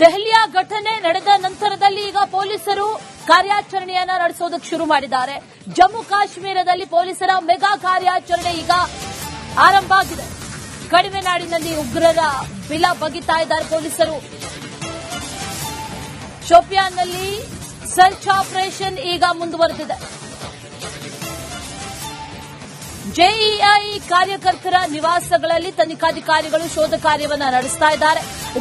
ದೆಹಲಿಯ ಘಟನೆ ನಡೆದ ನಂತರದಲ್ಲಿ ಈಗ ಪೊಲೀಸರು ಕಾರ್ಯಾಚರಣೆಯನ್ನ ನಡೆಸೋದಕ್ಕೆ ಶುರು ಮಾಡಿದ್ದಾರೆ. ಜಮ್ಮು ಕಾಶ್ಮೀರದಲ್ಲಿ ಪೊಲೀಸರ ಮೆಗಾ ಕಾರ್ಯಾಚರಣೆ ಈಗ ಆರಂಭ ಆಗಿದೆ. ಕಡಿಮೆ ನಾಡಿನಲ್ಲಿ ಉಗ್ರರ ಬಿಲ ಬಗಿತಾ ಇದ್ದಾರೆ ಪೊಲೀಸರು. ಶೋಪಿಯಾನ್ನಲ್ಲಿ ಸರ್ಚ್ ಆಪರೇಷನ್ ಈಗ ಮುಂದುವರೆದಿದೆ. ಜೆಇಐ ಕಾರ್ಯಕರ್ತರ ನಿವಾಸಗಳಲ್ಲಿ ತನಿಖಾಧಿಕಾರಿಗಳು ಶೋಧ ಕಾರ್ಯವನ್ನು ನಡೆಸ್ತಾ ಇದ್ದಾರೆ.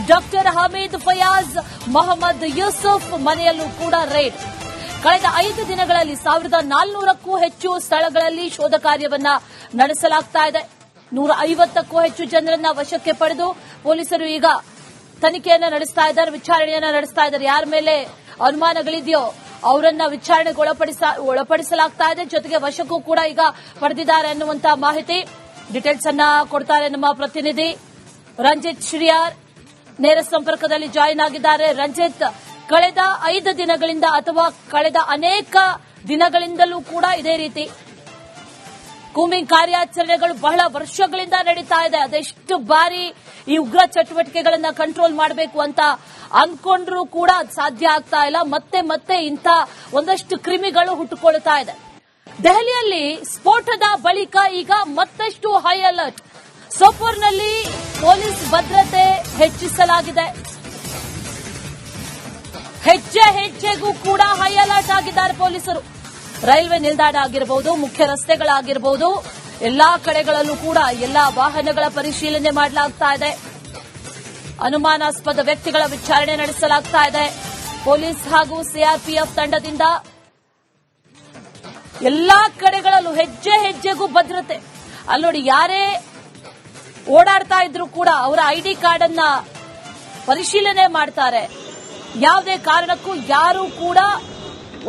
ಡಾಕ್ಟರ್ ಹಮೀದ್ ಫಯಾಜ್, ಮೊಹಮ್ಮದ್ ಯೂಸುಫ್ ಮನೆಯಲ್ಲೂ ಕೂಡ ರೇಡ್. ಕಳೆದ 5 ದಿನಗಳಲ್ಲಿ 1400ಕ್ಕೂ ಹೆಚ್ಚು ಸ್ಥಳಗಳಲ್ಲಿ ಶೋಧ ಕಾರ್ಯವನ್ನ ನಡೆಸಲಾಗ್ತಾ ಇದೆ. 150ಕ್ಕೂ ಹೆಚ್ಚು ಜನರನ್ನ ವಶಕ್ಕೆ ಪಡೆದು ಪೊಲೀಸರು ಈಗ ತನಿಖೆಯನ್ನ ನಡೆಸ್ತಾ ಇದ್ದಾರೆ, ವಿಚಾರಣೆಯನ್ನ ನಡೆಸ್ತಾ ಇದ್ದಾರೆ. ಯಾರ ಮೇಲೆ ಅನುಮಾನಗಳಿದೆಯೋ ಅವರನ್ನ ವಿಚಾರಣೆಗೆ ಒಳಪಡಿಸಲಾಗ್ತಾ ಇದೆ. ಜೊತೆಗೆ ವಶಕ್ಕೂ ಕೂಡ ಈಗ ಪಡೆದಿದ್ದಾರೆ ಅನ್ನುವಂತ ಮಾಹಿತಿ. ಡೀಟೇಲ್ಸ್ ಅನ್ನ ಕೊಡ್ತಾರೆ ನಮ್ಮ ಪ್ರತಿನಿಧಿ ರಂಜಿತ್ ಶ್ರೀಯಾರ್. ನೇರ ಸಂಪರ್ಕದಲ್ಲಿ ಜಾಯಿನ್ ಆಗಿದ್ದಾರೆ. ರಂಜಿತ್, ಕಳೆದ 5 ದಿನಗಳಿಂದ ಅಥವಾ ಕಳೆದ ಅನೇಕ ದಿನಗಳಿಂದಲೂ ಕೂಡ ಇದೇ ರೀತಿ ಕೂಂಬಿಂಗ್ ಕಾರ್ಯಾಚರಣೆಗಳು ಬಹಳ ವರ್ಷಗಳಿಂದ ನಡೀತಾ ಇದೆ. ಅದೆಷ್ಟು ಬಾರಿ ಈ ಉಗ್ರ ಚಟುವಟಿಕೆಗಳನ್ನ ಕಂಟ್ರೋಲ್ ಮಾಡಬೇಕು ಅಂತ ಅನ್ಕೊಂಡ್ರೂ ಕೂಡ ಅದು ಸಾಧ್ಯ ಆಗ್ತಾ ಇಲ್ಲ. ಮತ್ತೆ ಇಂಥ ಒಂದಷ್ಟು ಕ್ರಿಮಿಗಳು ಹುಟ್ಟುಕೊಳ್ತಾ ಇದೆ. ದೆಹಲಿಯಲ್ಲಿ ಸ್ಫೋಟದ ಬಳಿಕ ಈಗ ಮತ್ತಷ್ಟು ಹೈ ಅಲರ್ಟ್. ಸೋಪೋರ್ನಲ್ಲಿ ಪೊಲೀಸ್ ಭದ್ರತೆ ಹೆಚ್ಚಿಸಲಾಗಿದೆ. ಹೆಜ್ಜೆಗೂ ಕೂಡ ಹೈ ಅಲರ್ಟ್ ಆಗಿದ್ದಾರೆ ಪೊಲೀಸರು. ರೈಲ್ವೆ ನಿಲ್ದಾಣ ಆಗಿರಬಹುದು, ಮುಖ್ಯ ರಸ್ತೆಗಳಾಗಿರಬಹುದು, ಎಲ್ಲಾ ಕಡೆಗಳಲ್ಲೂ ಕೂಡ ಎಲ್ಲಾ ವಾಹನಗಳ ಪರಿಶೀಲನೆ ಮಾಡಲಾಗ್ತಾ ಇದೆ. ಅನುಮಾನಾಸ್ಪದ ವ್ಯಕ್ತಿಗಳ ವಿಚಾರಣೆ ನಡೆಸಲಾಗ್ತಾ ಇದೆ. ಪೊಲೀಸ್ ಹಾಗೂ ಸಿಆರ್ಪಿಎಫ್ ತಂಡದಿಂದ ಎಲ್ಲಾ ಕಡೆಗಳಲ್ಲೂ ಹೆಜ್ಜೆಗೂ ಭದ್ರತೆ. ಅಲ್ಲಿ ನೋಡಿ, ಯಾರೇ ಓಡಾಡ್ತಾ ಇದ್ರು ಕೂಡ ಅವರ ಐಡಿ ಕಾರ್ಡ್ ಅನ್ನ ಪರಿಶೀಲನೆ ಮಾಡ್ತಾರೆ. ಯಾವುದೇ ಕಾರಣಕ್ಕೂ ಯಾರೂ ಕೂಡ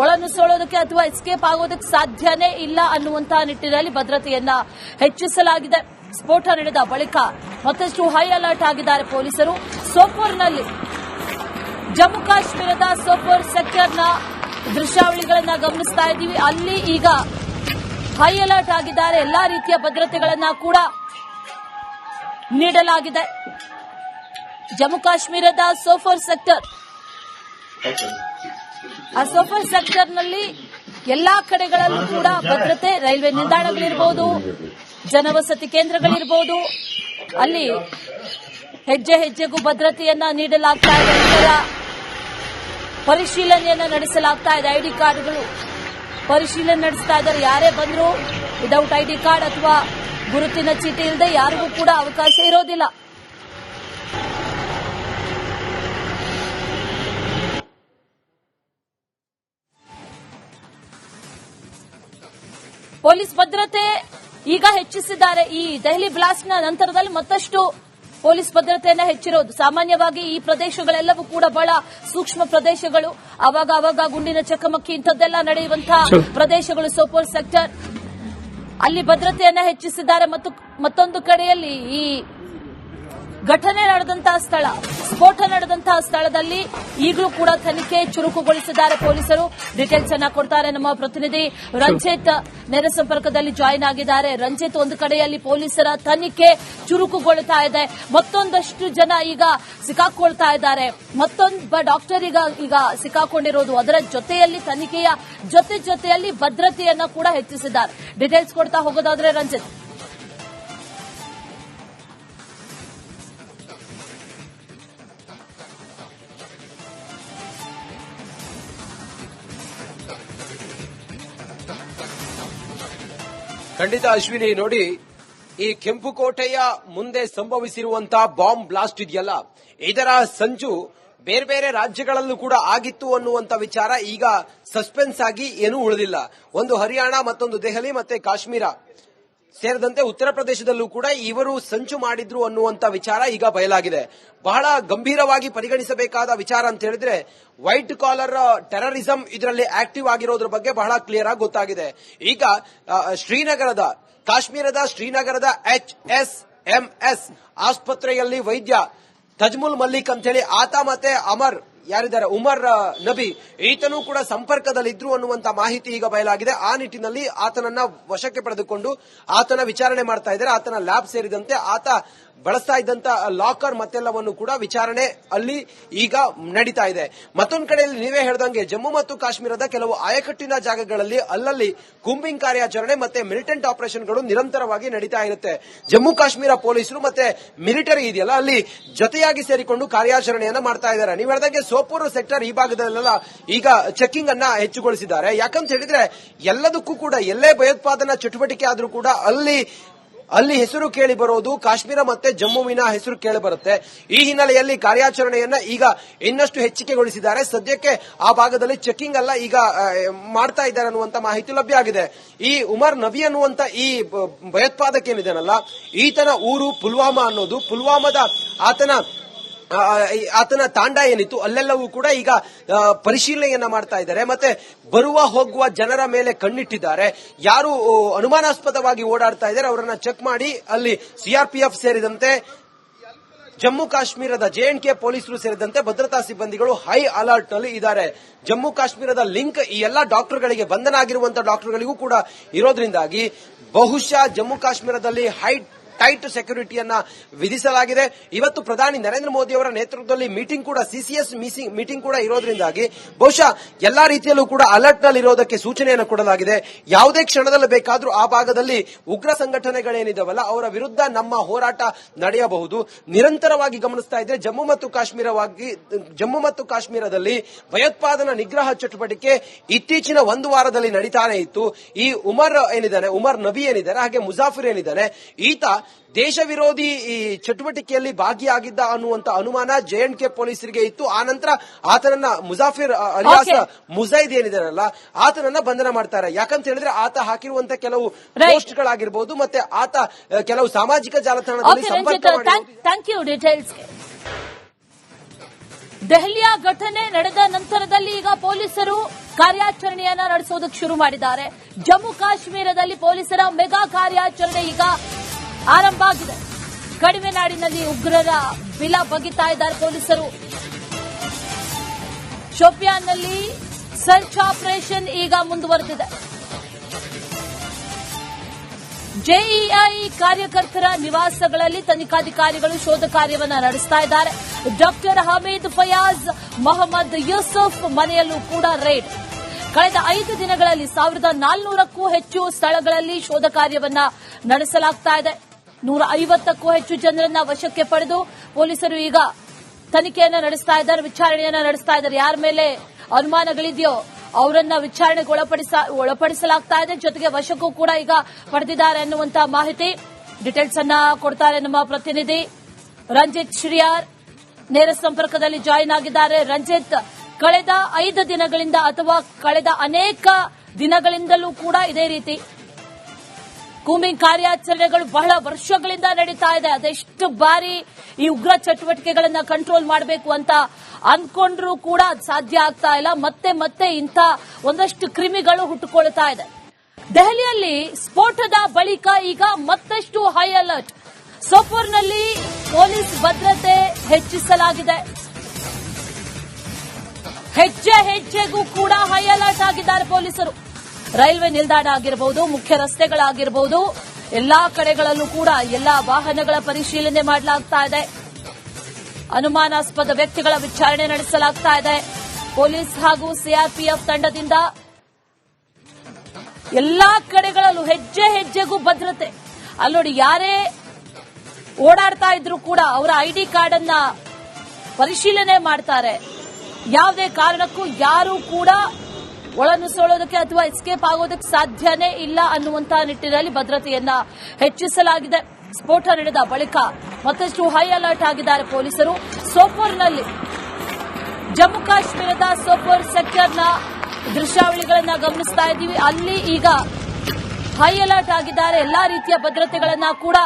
ಒಳನುಸುಳೋದಕ್ಕೆ ಅಥವಾ ಎಸ್ಕೇಪ್ ಆಗೋದಕ್ಕೆ ಸಾಧ್ಯನೇ ಇಲ್ಲ ಅನ್ನುವಂತಹ ನಿಟ್ಟಿನಲ್ಲಿ ಭದ್ರತೆಯನ್ನ ಹೆಚ್ಚಿಸಲಾಗಿದೆ. ಸ್ಫೋಟ ನಡೆದ ಬಳಿಕ ಮತ್ತಷ್ಟು ಹೈ ಅಲರ್ಟ್ ಆಗಿದ್ದಾರೆ ಪೊಲೀಸರು. ಸೋಪೋರ್ನಲ್ಲಿ, ಜಮ್ಮು ಕಾಶ್ಮೀರದ ಸೋಪೋರ್ ಸೆಕ್ಟರ್ನ ದೃಶ್ಯಾವಳಿಗಳನ್ನ ಗಮನಿಸ್ತಾ ಇದ್ದೀವಿ. ಅಲ್ಲಿ ಈಗ ಹೈ ಅಲರ್ಟ್ ಆಗಿದ್ದಾರೆ. ಎಲ್ಲಾ ರೀತಿಯ ಭದ್ರತೆಗಳನ್ನ ಕೂಡ ನೀಡಲಾಗಿದೆ. ಜಮ್ಮು ಕಾಶ್ಮೀರದ ಸೋಪೋರ್ ಸೆಕ್ಟರ್, ಆ ಸೋಪೋರ್ ಸೆಕ್ಟರ್ನಲ್ಲಿ ಎಲ್ಲಾ ಕಡೆಗಳಲ್ಲೂ ಕೂಡ ಭದ್ರತೆ. ರೈಲ್ವೆ ನಿಲ್ದಾಣಗಳಿರಬಹುದು, ಜನವಸತಿ ಕೇಂದ್ರಗಳಿರಬಹುದು, ಅಲ್ಲಿ ಹೆಜ್ಜೆಗೂ ಭದ್ರತೆಯನ್ನ ನೀಡಲಾಗ್ತಾ ಇದೆ. ಇದರ ಪರಿಶೀಲನೆಯನ್ನ ನಡೆಸಲಾಗ್ತಾ ಇದೆ. ಐಡಿ ಕಾರ್ಡ್ಗಳು ಪರಿಶೀಲನೆ ನಡೆಸ್ತಾ ಇದ್ದಾರೆ. ಯಾರೇ ಬಂದರೂ ವಿದೌಟ್ ಐಡಿ ಕಾರ್ಡ್ ಅಥವಾ ಗುರುತಿನ ಚೀಟಿ ಇಲ್ಲದೆ ಯಾರಿಗೂ ಕೂಡ ಅವಕಾಶ ಇರೋದಿಲ್ಲ. ಪೊಲೀಸ್ ಭದ್ರತೆ ಈಗ ಹೆಚ್ಚಿಸಿದ್ದಾರೆ. ಈ ದೆಹಲಿ ಬ್ಲಾಸ್ಟ್ನ ನಂತರದಲ್ಲಿ ಮತ್ತಷ್ಟು ಪೊಲೀಸ್ ಭದ್ರತೆಯನ್ನ ಹೆಚ್ಚಿರೋದು. ಸಾಮಾನ್ಯವಾಗಿ ಈ ಪ್ರದೇಶಗಳೆಲ್ಲವೂ ಕೂಡ ಬಹಳ ಸೂಕ್ಷ್ಮ ಪ್ರದೇಶಗಳು. ಅವಾಗ ಗುಂಡಿನ ಚಕಮಕಿ ಇಂಥದ್ದೆಲ್ಲ ನಡೆಯುವಂತಹ ಪ್ರದೇಶಗಳು ಸೋಪೋರ್ ಸೆಕ್ಟರ್. ಅಲ್ಲಿ ಭದ್ರತೆಯನ್ನ ಹೆಚ್ಚಿಸಿದ್ದಾರೆ. ಮತ್ತೊಂದು ಕಡೆಯಲ್ಲಿ ಈ ಘಟನೆ ನಡೆದಂತಹ ಸ್ಥಳ, ಸ್ಫೋಟ ನಡೆದಂತಹ ಸ್ಥಳದಲ್ಲಿ ಈಗಲೂ ಕೂಡ ತನಿಖೆ ಚುರುಕುಗೊಳಿಸಿದ್ದಾರೆ ಪೊಲೀಸರು. ಡೀಟೇಲ್ಸ್ ಅನ್ನ ಕೊಡ್ತಾರೆ ನಮ್ಮ ಪ್ರತಿನಿಧಿ ರಂಜಿತ್. ನೇರ ಸಂಪರ್ಕದಲ್ಲಿ ಜಾಯಿನ್ ಆಗಿದ್ದಾರೆ. ರಂಜಿತ್, ಒಂದು ಕಡೆಯಲ್ಲಿ ಪೊಲೀಸರ ತನಿಖೆ ಚುರುಕುಗೊಳ್ತಾ ಇದೆ, ಮತ್ತೊಂದಷ್ಟು ಜನ ಈಗ ಸಿಕ್ಕಾಕೊಳ್ತಾ ಇದ್ದಾರೆ. ಮತ್ತೊಬ್ಬ ಡಾಕ್ಟರ್ ಈಗ ಸಿಕ್ಕಾಕೊಂಡಿರೋದು. ಅದರ ಜೊತೆಯಲ್ಲಿ ತನಿಖೆಯ ಜೊತೆಯಲ್ಲಿ ಭದ್ರತೆಯನ್ನ ಕೂಡ ಹೆಚ್ಚಿಸಿದ್ದಾರೆ. ಡೀಟೇಲ್ಸ್ ಕೊಡ್ತಾ ಹೋಗೋದಾದ್ರೆ ರಂಜಿತ್. ಖಂಡಿತ ಅಶ್ವಿನಿ, ನೋಡಿ, ಈ ಕೆಂಪುಕೋಟೆಯ ಮುಂದೆ ಸಂಭವಿಸಿರುವಂತಹ ಬಾಂಬ್ ಬ್ಲಾಸ್ಟ್ ಇದೆಯಲ್ಲ, ಇದರ ಸಂಚು ಬೇರೆ ಬೇರೆ ರಾಜ್ಯಗಳಲ್ಲೂ ಕೂಡ ಆಗಿತ್ತು ಅನ್ನುವಂತ ವಿಚಾರ ಈಗ ಸಸ್ಪೆನ್ಸ್ ಆಗಿ ಏನೂ ಉಳಿದಿಲ್ಲ. ಒಂದು ಹರಿಯಾಣ, ಮತ್ತೊಂದು ದೆಹಲಿ, ಮತ್ತೆ ಕಾಶ್ಮೀರ ಸೇರಿದಂತೆ ಉತ್ತರ ಪ್ರದೇಶದಲ್ಲೂ ಕೂಡ ಇವರು ಸಂಚು ಮಾಡಿದ್ರು ಅನ್ನುವಂತ ವಿಚಾರ ಈಗ ಬಯಲಾಗಿದೆ. ಬಹಳ ಗಂಭೀರವಾಗಿ ಪರಿಗಣಿಸಬೇಕಾದ ವಿಚಾರ ಅಂತ ಹೇಳಿದ್ರೆ ವೈಟ್ ಕಾಲರ್ ಟೆರರಿಸಂ ಇದರಲ್ಲಿ ಆಕ್ಟಿವ್ ಆಗಿರೋದ್ರ ಬಗ್ಗೆ ಬಹಳ ಕ್ಲಿಯರ್ ಆಗಿ ಗೊತ್ತಾಗಿದೆ. ಈಗ ಕಾಶ್ಮೀರದ ಶ್ರೀನಗರದ HSMS ಆಸ್ಪತ್ರೆಯಲ್ಲಿ ವೈದ್ಯ ತಜ್ಮುಲ್ ಮಲ್ಲಿಕ್ ಅಂತ ಹೇಳಿ ಆತ ಮತ್ತೆ ಉಮರ್ ನಬಿ ಈತನೂ ಕೂಡ ಸಂಪರ್ಕದಲ್ಲಿದ್ರು ಅನ್ನುವಂತ ಮಾಹಿತಿ ಈಗ ಬಯಲಾಗಿದೆ. ಆ ನಿಟ್ಟಿನಲ್ಲಿ ಆತನನ್ನ ವಶಕ್ಕೆ ಪಡೆದುಕೊಂಡು ಆತನ ವಿಚಾರಣೆ ಮಾಡ್ತಾ ಇದ್ದಾರೆ. ಆತನ ಲ್ಯಾಬ್ ಸೇರಿದಂತೆ ಆತ ಬಳಸ್ತಾ ಇದ್ದಂತ ಲಾಕರ್ ಮತ್ತೆಲ್ಲವನ್ನು ಕೂಡ ವಿಚಾರಣೆ ಅಲ್ಲಿ ಈಗ ನಡೀತಾ ಇದೆ. ಮತ್ತೊಂದು ಕಡೆಯಲ್ಲಿ ನೀವೇ ಹೇಳಿದಂಗೆ ಜಮ್ಮು ಮತ್ತು ಕಾಶ್ಮೀರದ ಕೆಲವು ಆಯಕಟ್ಟಿನ ಜಾಗಗಳಲ್ಲಿ ಅಲ್ಲಲ್ಲಿ ಕೂಂಬಿಂಗ್ ಕಾರ್ಯಾಚರಣೆ ಮತ್ತೆ ಮಿಲಿಟೆಂಟ್ ಆಪರೇಷನ್ಗಳು ನಿರಂತರವಾಗಿ ನಡೀತಾ ಇರುತ್ತೆ. ಜಮ್ಮು ಕಾಶ್ಮೀರ ಪೊಲೀಸರು ಮತ್ತೆ ಮಿಲಿಟರಿ ಇದೆಯಲ್ಲ ಅಲ್ಲಿ ಜೊತೆಯಾಗಿ ಸೇರಿಕೊಂಡು ಕಾರ್ಯಾಚರಣೆಯನ್ನ ಮಾಡ್ತಾ ಇದ್ದಾರೆ. ನೀವು ಹೇಳಿದಂಗೆ ಸೋಪೂರ್ ಸೆಕ್ಟರ್ ಈ ಭಾಗದಲ್ಲೆಲ್ಲ ಈಗ ಚೆಕಿಂಗ್ ಅನ್ನ ಹೆಚ್ಚುಗೊಳಿಸಿದ್ದಾರೆ. ಯಾಕಂತ ಹೇಳಿದ್ರೆ ಎಲ್ಲದಕ್ಕೂ ಕೂಡ ಎಲ್ಲೇ ಭಯೋತ್ಪಾದನಾ ಚಟುವಟಿಕೆ ಆದ್ರೂ ಕೂಡ ಅಲ್ಲಿ ಹೆಸರು ಕೇಳಿ ಬರೋದು ಕಾಶ್ಮೀರ ಮತ್ತೆ ಜಮ್ಮುವಿನ ಹೆಸರು ಕೇಳಿ ಬರುತ್ತೆ. ಈ ಹಿನ್ನೆಲೆಯಲ್ಲಿ ಕಾರ್ಯಾಚರಣೆಯನ್ನ ಈಗ ಇನ್ನಷ್ಟು ಹೆಚ್ಚಿಕೆಗೊಳಿಸಿದ್ದಾರೆ. ಸದ್ಯಕ್ಕೆ ಆ ಭಾಗದಲ್ಲಿ ಚೆಕಿಂಗ್ ಎಲ್ಲ ಈಗ ಮಾಡ್ತಾ ಇದ್ದಾರೆ ಅನ್ನುವಂತ ಮಾಹಿತಿ ಲಭ್ಯ ಆಗಿದೆ. ಈ ಉಮರ್ ನಬಿ ಅನ್ನುವಂತ ಈ ಭಯೋತ್ಪಾದಕ ಏನಿದಾನಲ್ಲ, ಈತನ ಊರು ಪುಲ್ವಾಮಾ ಅನ್ನೋದು. ಪುಲ್ವಾಮಾದ ಆತನ ತಾಂಡ ಏನಿತ್ತು ಅಲ್ಲೆಲ್ಲವೂ ಕೂಡ ಈಗ ಪರಿಶೀಲನೆಯನ್ನ ಮಾಡ್ತಾ ಇದ್ದಾರೆ. ಮತ್ತೆ ಬರುವ ಹೋಗುವ ಜನರ ಮೇಲೆ ಕಣ್ಣಿಟ್ಟಿದ್ದಾರೆ. ಯಾರು ಅನುಮಾನಾಸ್ಪದವಾಗಿ ಓಡಾಡ್ತಾ ಇದ್ದಾರೆ ಅವರನ್ನ ಚೆಕ್ ಮಾಡಿ ಅಲ್ಲಿ ಸಿಆರ್ಪಿಎಫ್ ಸೇರಿದಂತೆ ಜಮ್ಮು ಕಾಶ್ಮೀರದ ಜೆಎಂಡ್ಕೆ ಪೊಲೀಸರು ಸೇರಿದಂತೆ ಭದ್ರತಾ ಸಿಬ್ಬಂದಿಗಳು ಹೈ ಅಲರ್ಟ್ ನಲ್ಲಿ ಇದ್ದಾರೆ. ಜಮ್ಮು ಕಾಶ್ಮೀರದ ಲಿಂಕ್ ಈ ಎಲ್ಲಾ ಡಾಕ್ಟರ್ಗಳಿಗೆ, ಬಂಧನ ಆಗಿರುವಂತಹ ಡಾಕ್ಟರ್ಗಳಿಗೂ ಕೂಡ ಇರೋದ್ರಿಂದಾಗಿ ಬಹುಶಃ ಜಮ್ಮು ಕಾಶ್ಮೀರದಲ್ಲಿ ಟೈಟ್ ಸೆಕ್ಯೂರಿಟಿಯನ್ನ ವಿಧಿಸಲಾಗಿದೆ. ಇವತ್ತು ಪ್ರಧಾನಿ ನರೇಂದ್ರ ಮೋದಿ ಅವರ ನೇತೃತ್ವದಲ್ಲಿ ಮೀಟಿಂಗ್ ಕೂಡ ಸಿಸಿಎಸ್ ಮೀಟಿಂಗ್ ಕೂಡ ಇರೋದ್ರಿಂದಾಗಿ ಬಹುಶಃ ಎಲ್ಲಾ ರೀತಿಯಲ್ಲೂ ಕೂಡ ಅಲರ್ಟ್ ನಲ್ಲಿ ಇರೋದಕ್ಕೆ ಸೂಚನೆಯನ್ನು ಕೊಡಲಾಗಿದೆ. ಯಾವುದೇ ಕ್ಷಣದಲ್ಲಿ ಬೇಕಾದ್ರೂ ಆ ಭಾಗದಲ್ಲಿ ಉಗ್ರ ಸಂಘಟನೆಗಳೇನಿದಾವಲ್ಲ ಅವರ ವಿರುದ್ಧ ನಮ್ಮ ಹೋರಾಟ ನಡೆಯಬಹುದು. ನಿರಂತರವಾಗಿ ಗಮನಿಸ್ತಾ ಇದ್ರೆ ಜಮ್ಮು ಮತ್ತು ಕಾಶ್ಮೀರದಲ್ಲಿ ಭಯೋತ್ಪಾದನಾ ನಿಗ್ರಹ ಚಟುವಟಿಕೆ ಇತ್ತೀಚಿನ ಒಂದು ವಾರದಲ್ಲಿ ನಡೀತಾನೆ ಇತ್ತು. ಈ ಉಮರ್ ನಬಿ ಏನಿದ್ದಾರೆ ಹಾಗೆ ಮುಜಾಫಿರ್ ಏನಿದ್ದಾನೆ ಈತ ದೇಶ ವಿರೋಧಿ ಈ ಚಟುವಟಿಕೆಯಲ್ಲಿ ಭಾಗಿಯಾಗಿದ್ದ ಅನ್ನುವಂತ ಅನುಮಾನ ಜೆಎಂಡ್ಕೆ ಪೊಲೀಸರಿಗೆ ಇತ್ತು. ಆ ನಂತರ ಆತನನ್ನ ಮುಜಾಫಿರ್ ಅಲಿಯಾಸ್ ಮುಜೈದ್ ಏನಿದಾರಲ್ಲ ಆತನನ್ನ ಬಂಧನ ಮಾಡ್ತಾರೆ. ಯಾಕಂತ ಹೇಳಿದ್ರೆ ಆತ ಹಾಕಿರುವಂತ ಕೆಲವು ಪೋಸ್ಟ್ಗಳಾಗಿರ್ಬೋದು ಮತ್ತೆ ಆತ ಕೆಲವು ಸಾಮಾಜಿಕ ಜಾಲತಾಣದಲ್ಲಿ ದೆಹಲಿಯ ಘಟನೆ ನಡೆದ ನಂತರದಲ್ಲಿ ಈಗ ಪೊಲೀಸರು ಕಾರ್ಯಾಚರಣೆಯನ್ನ ನಡೆಸೋದಕ್ಕೆ ಶುರು ಮಾಡಿದ್ದಾರೆ. ಜಮ್ಮು ಕಾಶ್ಮೀರದಲ್ಲಿ ಪೊಲೀಸರ ಮೆಗಾ ಕಾರ್ಯಾಚರಣೆ ಈಗ ಆರಂಭ ಆಗಿದೆ. ಕಡಿಮೆ ನಾಡಿನಲ್ಲಿ ಉಗ್ರರ ಬಿಲ ಬಗಿತಾ ಇದ್ದಾರೆ ಪೊಲೀಸರು. ಶೋಪಿಯಾನ್ನಲ್ಲಿ ಸರ್ಚ್ ಆಪರೇಷನ್ ಈಗ ಮುಂದುವರೆದಿದೆ. ಜೆಇಐ ಕಾರ್ಯಕರ್ತರ ನಿವಾಸಗಳಲ್ಲಿ ತನಿಖಾಧಿಕಾರಿಗಳು ಶೋಧ ಕಾರ್ಯವನ್ನು ನಡೆಸ್ತಾ ಇದ್ದಾರೆ. ಡಾಕ್ಟರ್ ಹಮೀದ್ ಫಯಾಜ್, ಮೊಹಮ್ಮದ್ ಯೂಸುಫ್ ಮನೆಯಲ್ಲೂ ಕೂಡ ರೇಡ್. ಕಳೆದ 5 ದಿನಗಳಲ್ಲಿ 1400ಕ್ಕೂ ಹೆಚ್ಚು ಸ್ಥಳಗಳಲ್ಲಿ ಶೋಧ ಕಾರ್ಯವನ್ನ ನಡೆಸಲಾಗ್ತಾ ಇದೆ. 150ಕ್ಕೂ ಹೆಚ್ಚು ಜನರನ್ನ ವಶಕ್ಕೆ ಪಡೆದು ಪೊಲೀಸರು ಈಗ ತನಿಖೆಯನ್ನ ನಡೆಸ್ತಾ ಇದ್ದಾರೆ, ವಿಚಾರಣೆಯನ್ನ ನಡೆಸ್ತಾ ಇದ್ದಾರೆ. ಯಾರ ಮೇಲೆ ಅನುಮಾನಗಳಿದೆಯೋ ಅವರನ್ನ ವಿಚಾರಣೆಗೆ ಒಳಪಡಿಸಲಾಗ್ತಾ ಇದೆ. ಜೊತೆಗೆ ವಶಕ್ಕೂ ಕೂಡ ಈಗ ಪಡೆದಿದ್ದಾರೆ ಅನ್ನುವಂತ ಮಾಹಿತಿ ಡೀಟೇಲ್ಸ್ ಅನ್ನ ಕೊಡ್ತಾರೆ ನಮ್ಮ ಪ್ರತಿನಿಧಿ ರಂಜಿತ್ ಶ್ರೀಯಾರ್. ನೇರ ಸಂಪರ್ಕದಲ್ಲಿ ಜಾಯಿನ್ ಆಗಿದ್ದಾರೆ. ರಂಜಿತ್, ಕಳೆದ 5 ದಿನಗಳಿಂದ ಅಥವಾ ಕಳೆದ ಅನೇಕ ದಿನಗಳಿಂದಲೂ ಕೂಡ ಇದೇ ರೀತಿ ಕೂಂಬಿಂಗ್ ಕಾರ್ಯಾಚರಣೆಗಳು ಬಹಳ ವರ್ಷಗಳಿಂದ ನಡೀತಾ ಇದೆ. ಅದೆಷ್ಟು ಬಾರಿ ಈ ಉಗ್ರ ಚಟುವಟಿಕೆಗಳನ್ನ ಕಂಟ್ರೋಲ್ ಮಾಡಬೇಕು ಅಂತ ಅನ್ಕೊಂಡ್ರೂ ಕೂಡ ಅದು ಸಾಧ್ಯ ಆಗ್ತಾ ಇಲ್ಲ. ಮತ್ತೆ ಇಂಥ ಒಂದಷ್ಟು ಕ್ರಿಮಿಗಳು ಹುಟ್ಟುಕೊಳ್ತಾ ಇದೆ. ದೆಹಲಿಯಲ್ಲಿ ಸ್ಫೋಟದ ಬಳಿಕ ಈಗ ಮತ್ತಷ್ಟು ಹೈ ಅಲರ್ಟ್. ಸೋಪೋರ್ನಲ್ಲಿ ಪೊಲೀಸ್ ಭದ್ರತೆ ಹೆಚ್ಚಿಸಲಾಗಿದೆ. ಹೆಜ್ಜೆಗೂ ಕೂಡ ಹೈ ಅಲರ್ಟ್ ಆಗಿದ್ದಾರೆ ಪೊಲೀಸರು. ರೈಲ್ವೆ ನಿಲ್ದಾಣ ಆಗಿರಬಹುದು, ಮುಖ್ಯ ರಸ್ತೆಗಳಾಗಿರಬಹುದು, ಎಲ್ಲಾ ಕಡೆಗಳಲ್ಲೂ ಕೂಡ ಎಲ್ಲಾ ವಾಹನಗಳ ಪರಿಶೀಲನೆ ಮಾಡಲಾಗ್ತಾ ಇದೆ. ಅನುಮಾನಾಸ್ಪದ ವ್ಯಕ್ತಿಗಳ ವಿಚಾರಣೆ ನಡೆಸಲಾಗ್ತಾ ಇದೆ. ಪೊಲೀಸ್ ಹಾಗೂ ಸಿಆರ್ಪಿಎಫ್ ತಂಡದಿಂದ ಎಲ್ಲಾ ಕಡೆಗಳಲ್ಲೂ ಹೆಜ್ಜೆಗೂ ಭದ್ರತೆ. ಅಲ್ಲಿ ನೋಡಿ, ಯಾರೇ ಓಡಾಡ್ತಾ ಇದ್ರು ಕೂಡ ಅವರ ಐಡಿ ಕಾರ್ಡ್ ಅನ್ನ ಪರಿಶೀಲನೆ ಮಾಡ್ತಾರೆ. ಯಾವುದೇ ಕಾರಣಕ್ಕೂ ಯಾರೂ ಕೂಡ ಒಳನುಸುಳೋದಕ್ಕೆ ಅಥವಾ ಎಸ್ಕೇಪ್ ಆಗೋದಕ್ಕೆ ಸಾಧ್ಯನೇ ಇಲ್ಲ ಅನ್ನುವಂತಹ ನಿಟ್ಟಿನಲ್ಲಿ ಭದ್ರತೆಯನ್ನ ಹೆಚ್ಚಿಸಲಾಗಿದೆ. ಸ್ಫೋಟ ನಡೆದ ಬಳಿಕ ಮತ್ತಷ್ಟು ಹೈ ಅಲರ್ಟ್ ಆಗಿದ್ದಾರೆ ಪೊಲೀಸರು. ಸೋಪೋರ್ನಲ್ಲಿ, ಜಮ್ಮು ಕಾಶ್ಮೀರದ ಸೋಪೋರ್ ಸೆಕ್ಟರ್ನ ದೃಶ್ಯಾವಳಿಗಳನ್ನ ಗಮನಿಸ್ತಾ ಇದ್ದೀವಿ. ಅಲ್ಲಿ ಈಗ ಹೈ ಅಲರ್ಟ್ ಆಗಿದ್ದಾರೆ. ಎಲ್ಲಾ ರೀತಿಯ ಭದ್ರತೆಗಳನ್ನ ಕೂಡ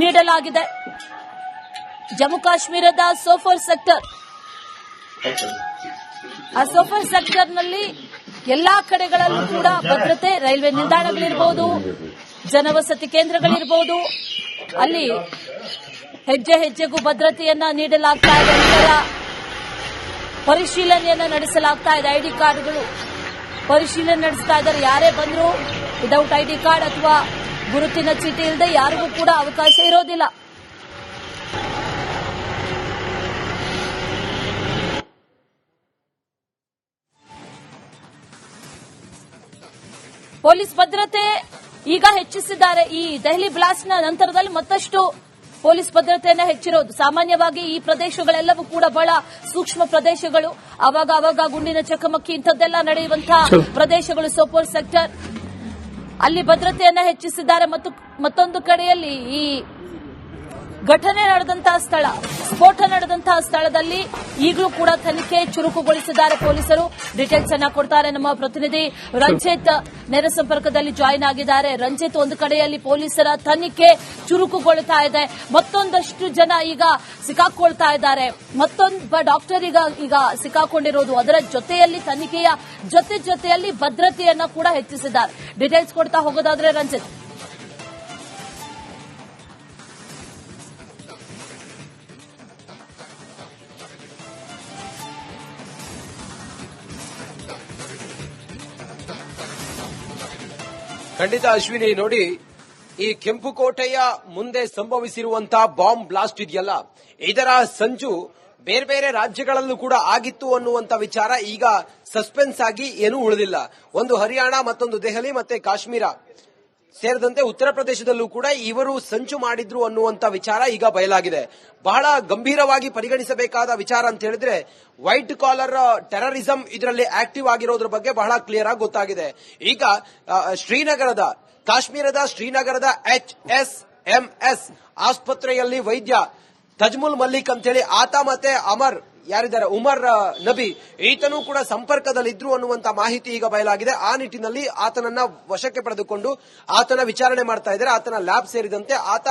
ನೀಡಲಾಗಿದೆ. ಜಮ್ಮು ಕಾಶ್ಮೀರದ ಸೋಪೋರ್ ಸೆಕ್ಟರ್, ಆ ಸೋಪೋರ್ ಸೆಕ್ಟರ್ನಲ್ಲಿ ಎಲ್ಲಾ ಕಡೆಗಳಲ್ಲೂ ಕೂಡ ಭದ್ರತೆ. ರೈಲ್ವೆ ನಿಲ್ದಾಣಗಳಿರಬಹುದು, ಜನವಸತಿ ಕೇಂದ್ರಗಳಿರಬಹುದು, ಅಲ್ಲಿ ಹೆಜ್ಜೆಗೂ ಭದ್ರತೆಯನ್ನ ನೀಡಲಾಗ್ತಾ ಇದೆ. ಇದರ ಪರಿಶೀಲನೆಯನ್ನ ನಡೆಸಲಾಗ್ತಾ ಇದೆ. ಐಡಿ ಕಾರ್ಡ್ಗಳು ಪರಿಶೀಲನೆ ನಡೆಸ್ತಾ ಇದ್ದಾರೆ. ಯಾರೇ ಬಂದರೂ ವಿದೌಟ್ ಐಡಿ ಕಾರ್ಡ್ ಅಥವಾ ಗುರುತಿನ ಚೀಟಿ ಇಲ್ಲದೆ ಯಾರಿಗೂ ಕೂಡ ಅವಕಾಶ ಇರೋದಿಲ್ಲ. ಪೊಲೀಸ್ ಭದ್ರತೆ ಈಗ ಹೆಚ್ಚಿಸಿದ್ದಾರೆ. ಈ ದೆಹಲಿ ಬ್ಲಾಸ್ಟ್ನ ನಂತರದಲ್ಲಿ ಮತ್ತಷ್ಟು ಪೊಲೀಸ್ ಭದ್ರತೆಯನ್ನ ಹೆಚ್ಚಿರೋದು. ಸಾಮಾನ್ಯವಾಗಿ ಈ ಪ್ರದೇಶಗಳೆಲ್ಲವೂ ಕೂಡ ಬಹಳ ಸೂಕ್ಷ್ಮ ಪ್ರದೇಶಗಳು, ಅವಾಗ ಗುಂಡಿನ ಚಕಮಕಿ ಇಂಥದ್ದೆಲ್ಲ ನಡೆಯುವಂತಹ ಪ್ರದೇಶಗಳು. ಸೋಪೋರ್ ಸೆಕ್ಟರ್ ಅಲ್ಲಿ ಭದ್ರತೆಯನ್ನ ಹೆಚ್ಚಿಸಿದ್ದಾರೆ. ಮತ್ತೊಂದು ಕಡೆಯಲ್ಲಿ ಈ ಘಟನೆ ನಡೆದಂತಹ ಸ್ಥಳ, ಸ್ಫೋಟ ನಡೆದಂತಹ ಸ್ಥಳದಲ್ಲಿ ಈಗಲೂ ಕೂಡ ತನಿಖೆ ಚುರುಕುಗೊಳಿಸಿದ್ದಾರೆ ಪೊಲೀಸರು. ಡೀಟೇಲ್ಸ್ ಅನ್ನ ಕೊಡ್ತಾರೆ ನಮ್ಮ ಪ್ರತಿನಿಧಿ ರಂಜಿತ್, ನೇರ ಸಂಪರ್ಕದಲ್ಲಿ ಜಾಯಿನ್ ಆಗಿದ್ದಾರೆ. ರಂಜಿತ್, ಒಂದು ಕಡೆಯಲ್ಲಿ ಪೊಲೀಸರ ತನಿಖೆ ಚುರುಕುಗೊಳ್ತಾ ಇದೆ, ಮತ್ತೊಂದಷ್ಟು ಜನ ಈಗ ಸಿಕ್ಕಾಕೊಳ್ತಾ ಇದ್ದಾರೆ, ಮತ್ತೊಬ್ಬ ಡಾಕ್ಟರ್ ಈಗ ಸಿಕ್ಕಾಕೊಂಡಿರೋದು, ಅದರ ಜೊತೆಯಲ್ಲಿ ತನಿಖೆಯ ಜೊತೆಯಲ್ಲಿ ಭದ್ರತೆಯನ್ನ ಕೂಡ ಹೆಚ್ಚಿಸಿದ್ದಾರೆ. ಡೀಟೇಲ್ಸ್ ಕೊಡ್ತಾ ಹೋಗೋದಾದ್ರೆ ರಂಜಿತ್. ಖಂಡಿತ ಅಶ್ವಿನಿ, ನೋಡಿ, ಈ ಕೆಂಪುಕೋಟೆಯ ಮುಂದೆ ಸಂಭವಿಸಿರುವಂತಹ ಬಾಂಬ್ ಬ್ಲಾಸ್ಟ್ ಇದೆಯಲ್ಲ, ಇದರ ಸಂಚು ಬೇರೆ ಬೇರೆ ರಾಜ್ಯಗಳಲ್ಲೂ ಕೂಡ ಆಗಿತ್ತು ಅನ್ನುವಂತ ವಿಚಾರ ಈಗ ಸಸ್ಪೆನ್ಸ್ ಆಗಿ ಏನೂ ಉಳಿದಿಲ್ಲ. ಒಂದು ಹರಿಯಾಣ, ಮತ್ತೊಂದು ದೆಹಲಿ, ಮತ್ತೆ ಕಾಶ್ಮೀರ ಸೇರಿದಂತೆ ಉತ್ತರ ಪ್ರದೇಶದಲ್ಲೂ ಕೂಡ ಇವರು ಸಂಚು ಮಾಡಿದ್ರು ಅನ್ನುವಂತ ವಿಚಾರ ಈಗ ಬಯಲಾಗಿದೆ. ಬಹಳ ಗಂಭೀರವಾಗಿ ಪರಿಗಣಿಸಬೇಕಾದ ವಿಚಾರ ಅಂತ ಹೇಳಿದ್ರೆ ವೈಟ್ ಕಾಲರ್ ಟೆರರಿಸಂ ಇದರಲ್ಲಿ ಆಕ್ಟಿವ್ ಆಗಿರೋದ್ರ ಬಗ್ಗೆ ಬಹಳ ಕ್ಲಿಯರ್ ಆಗಿ ಗೊತ್ತಾಗಿದೆ. ಈಗ ಕಾಶ್ಮೀರದ ಶ್ರೀನಗರದ HSMS ಆಸ್ಪತ್ರೆಯಲ್ಲಿ ವೈದ್ಯ ತಜ್ಮುಲ್ ಮಲ್ಲಿಕ್ ಅಂತೇಳಿ ಆತ ಮತ್ತೆ ಉಮರ್ ನಬಿ ಈತನೂ ಕೂಡ ಸಂಪರ್ಕದಲ್ಲಿದ್ರು ಅನ್ನುವಂತ ಮಾಹಿತಿ ಈಗ ಬಯಲಾಗಿದೆ. ಆ ನಿಟ್ಟಿನಲ್ಲಿ ಆತನನ್ನ ವಶಕ್ಕೆ ಪಡೆದುಕೊಂಡು ಆತನ ವಿಚಾರಣೆ ಮಾಡ್ತಾ ಇದ್ದಾರೆ. ಆತನ ಲ್ಯಾಬ್ ಸೇರಿದಂತೆ ಆತ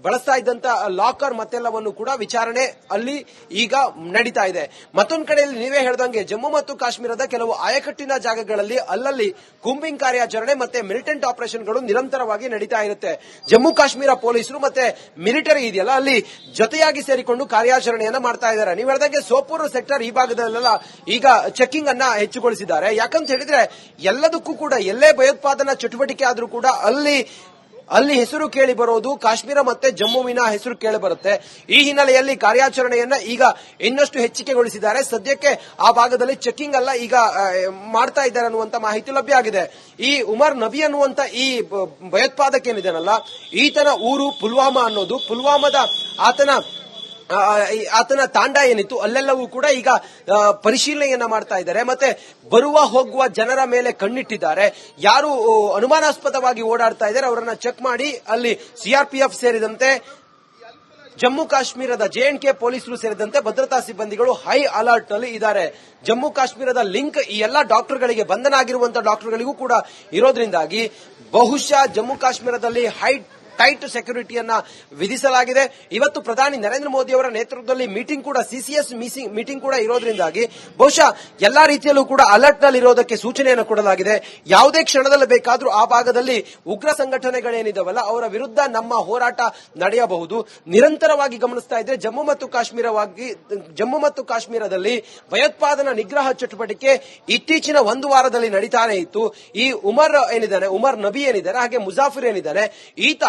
ಬಳಸ್ತಾ ಇದ್ದಂತ ಲಾಕರ್ ಮತ್ತೆಲ್ಲವನ್ನು ಕೂಡ ವಿಚಾರಣೆ ಅಲ್ಲಿ ಈಗ ನಡೀತಾ ಇದೆ. ಮತ್ತೊಂದು ಕಡೆಯಲ್ಲಿ ನೀವೇ ಹೇಳಿದಂಗೆ ಜಮ್ಮು ಮತ್ತು ಕಾಶ್ಮೀರದ ಕೆಲವು ಆಯಕಟ್ಟಿನ ಜಾಗಗಳಲ್ಲಿ ಅಲ್ಲಲ್ಲಿ ಕೂಂಬಿಂಗ್ ಕಾರ್ಯಾಚರಣೆ ಮತ್ತೆ ಮಿಲಿಟೆಂಟ್ ಆಪರೇಷನ್ಗಳು ನಿರಂತರವಾಗಿ ನಡೀತಾ ಇರುತ್ತೆ. ಜಮ್ಮು ಕಾಶ್ಮೀರ ಪೊಲೀಸರು ಮತ್ತೆ ಮಿಲಿಟರಿ ಇದೆಯಲ್ಲ, ಅಲ್ಲಿ ಜೊತೆಯಾಗಿ ಸೇರಿಕೊಂಡು ಕಾರ್ಯಾಚರಣೆಯನ್ನ ಮಾಡ್ತಾ ಇದ್ದಾರೆ. ನೀವು ಹೇಳಿದಂಗೆ ಸೋಪೂರ್ ಸೆಕ್ಟರ್ ಈ ಭಾಗದಲ್ಲೆಲ್ಲ ಈಗ ಚೆಕಿಂಗ್ ಅನ್ನ ಹೆಚ್ಚುಗೊಳಿಸಿದ್ದಾರೆ. ಯಾಕಂತ ಹೇಳಿದ್ರೆ ಎಲ್ಲದಕ್ಕೂ ಕೂಡ ಎಲ್ಲೇ ಭಯೋತ್ಪಾದನಾ ಚಟುವಟಿಕೆ ಆದ್ರೂ ಕೂಡ ಅಲ್ಲಿ ಹೆಸರು ಕೇಳಿ ಬರೋದು ಕಾಶ್ಮೀರ ಮತ್ತೆ ಜಮ್ಮುವಿನ ಹೆಸರು ಕೇಳಿ ಬರುತ್ತೆ. ಈ ಹಿನ್ನೆಲೆಯಲ್ಲಿ ಕಾರ್ಯಾಚರಣೆಯನ್ನ ಈಗ ಇನ್ನಷ್ಟು ಹೆಚ್ಚಿಕೆಗೊಳಿಸಿದ್ದಾರೆ. ಸದ್ಯಕ್ಕೆ ಆ ಭಾಗದಲ್ಲಿ ಚೆಕಿಂಗ್ ಎಲ್ಲ ಈಗ ಮಾಡ್ತಾ ಇದ್ದಾರೆ ಅನ್ನುವಂತ ಮಾಹಿತಿ ಲಭ್ಯ ಆಗಿದೆ. ಈ ಉಮರ್ ನಬಿ ಅನ್ನುವಂತ ಈ ಭಯೋತ್ಪಾದಕ ಏನಿದೆನಲ್ಲ, ಈತನ ಊರು ಪುಲ್ವಾಮಾ ಅನ್ನೋದು. ಪುಲ್ವಾಮಾದ ಆತನ ತಾಂಡ ಏನಿತ್ತು ಅಲ್ಲೆಲ್ಲವೂ ಕೂಡ ಈಗ ಪರಿಶೀಲನೆಯನ್ನ ಮಾಡ್ತಾ ಇದ್ದಾರೆ. ಮತ್ತೆ ಬರುವ ಹೋಗುವ ಜನರ ಮೇಲೆ ಕಣ್ಣಿಟ್ಟಿದ್ದಾರೆ. ಯಾರು ಅನುಮಾನಾಸ್ಪದವಾಗಿ ಓಡಾಡ್ತಾ ಇದ್ದಾರೆ ಅವರನ್ನ ಚೆಕ್ ಮಾಡಿ ಅಲ್ಲಿ ಸಿಆರ್ಪಿಎಫ್ ಸೇರಿದಂತೆ ಜಮ್ಮು ಕಾಶ್ಮೀರದ JNK ಪೊಲೀಸರು ಸೇರಿದಂತೆ ಭದ್ರತಾ ಸಿಬ್ಬಂದಿಗಳು ಹೈ ಅಲರ್ಟ್ ನಲ್ಲಿ ಇದ್ದಾರೆ. ಜಮ್ಮು ಕಾಶ್ಮೀರದ ಲಿಂಕ್ ಈ ಎಲ್ಲಾ ಡಾಕ್ಟರ್ಗಳಿಗೆ, ಬಂಧನ ಆಗಿರುವಂತಹ ಡಾಕ್ಟರ್ಗಳಿಗೂ ಕೂಡ ಇರೋದ್ರಿಂದಾಗಿ ಬಹುಶಃ ಜಮ್ಮು ಕಾಶ್ಮೀರದಲ್ಲಿ ಟೈಟ್ ಸೆಕ್ಯೂರಿಟಿಯನ್ನ ವಿಧಿಸಲಾಗಿದೆ. ಇವತ್ತು ಪ್ರಧಾನಿ ನರೇಂದ್ರ ಮೋದಿ ಅವರ ನೇತೃತ್ವದಲ್ಲಿ ಮೀಟಿಂಗ್ ಕೂಡ CCS ಮೀಟಿಂಗ್ ಕೂಡ ಇರೋದ್ರಿಂದಾಗಿ ಬಹುಶಃ ಎಲ್ಲಾ ರೀತಿಯಲ್ಲೂ ಕೂಡ ಅಲರ್ಟ್ ನಲ್ಲಿ ಇರೋದಕ್ಕೆ ಸೂಚನೆಯನ್ನು ಕೊಡಲಾಗಿದೆ. ಯಾವುದೇ ಕ್ಷಣದಲ್ಲಿ ಬೇಕಾದ್ರೂ ಆ ಭಾಗದಲ್ಲಿ ಉಗ್ರ ಸಂಘಟನೆಗಳೇನಿದಾವಲ್ಲ ಅವರ ವಿರುದ್ಧ ನಮ್ಮ ಹೋರಾಟ ನಡೆಯಬಹುದು. ನಿರಂತರವಾಗಿ ಗಮನಿಸ್ತಾ ಇದ್ರೆ ಜಮ್ಮು ಮತ್ತು ಕಾಶ್ಮೀರದಲ್ಲಿ ಭಯೋತ್ಪಾದನಾ ನಿಗ್ರಹ ಚಟುವಟಿಕೆ ಇತ್ತೀಚಿನ ಒಂದು ವಾರದಲ್ಲಿ ನಡೀತಾನೆ ಇತ್ತು. ಈ ಉಮರ್ ನಬಿ ಏನಿದ್ದಾರೆ, ಹಾಗೆ ಮುಜಾಫಿರ್ ಏನಿದ್ದಾನೆ, ಈತ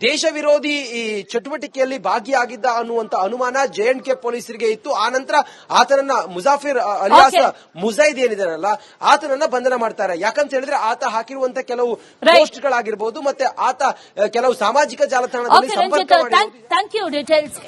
ದೇಶ ವಿರೋಧಿ ಈ ಚಟುವಟಿಕೆಯಲ್ಲಿ ಭಾಗಿಯಾಗಿದ್ದ ಅನ್ನುವಂತ ಅನುಮಾನ JNK ಪೊಲೀಸರಿಗೆ ಇತ್ತು. ಆ ನಂತರ ಆತನನ್ನ ಮುಜಾಫಿರ್ ಅಲಿಯಾಸ್ ಮುಜೈದ್ ಏನಿದಾರಲ್ಲ ಆತನನ್ನ ಬಂಧನ ಮಾಡ್ತಾರೆ. ಯಾಕಂತ ಹೇಳಿದ್ರೆ ಆತ ಹಾಕಿರುವಂತ ಕೆಲವು ಪೋಸ್ಟ್ಗಳಾಗಿರ್ಬೋದು, ಮತ್ತೆ ಆತ ಕೆಲವು ಸಾಮಾಜಿಕ ಜಾಲತಾಣದಲ್ಲಿ ಸಂಪರ್ಕ ಮಾಡಿ.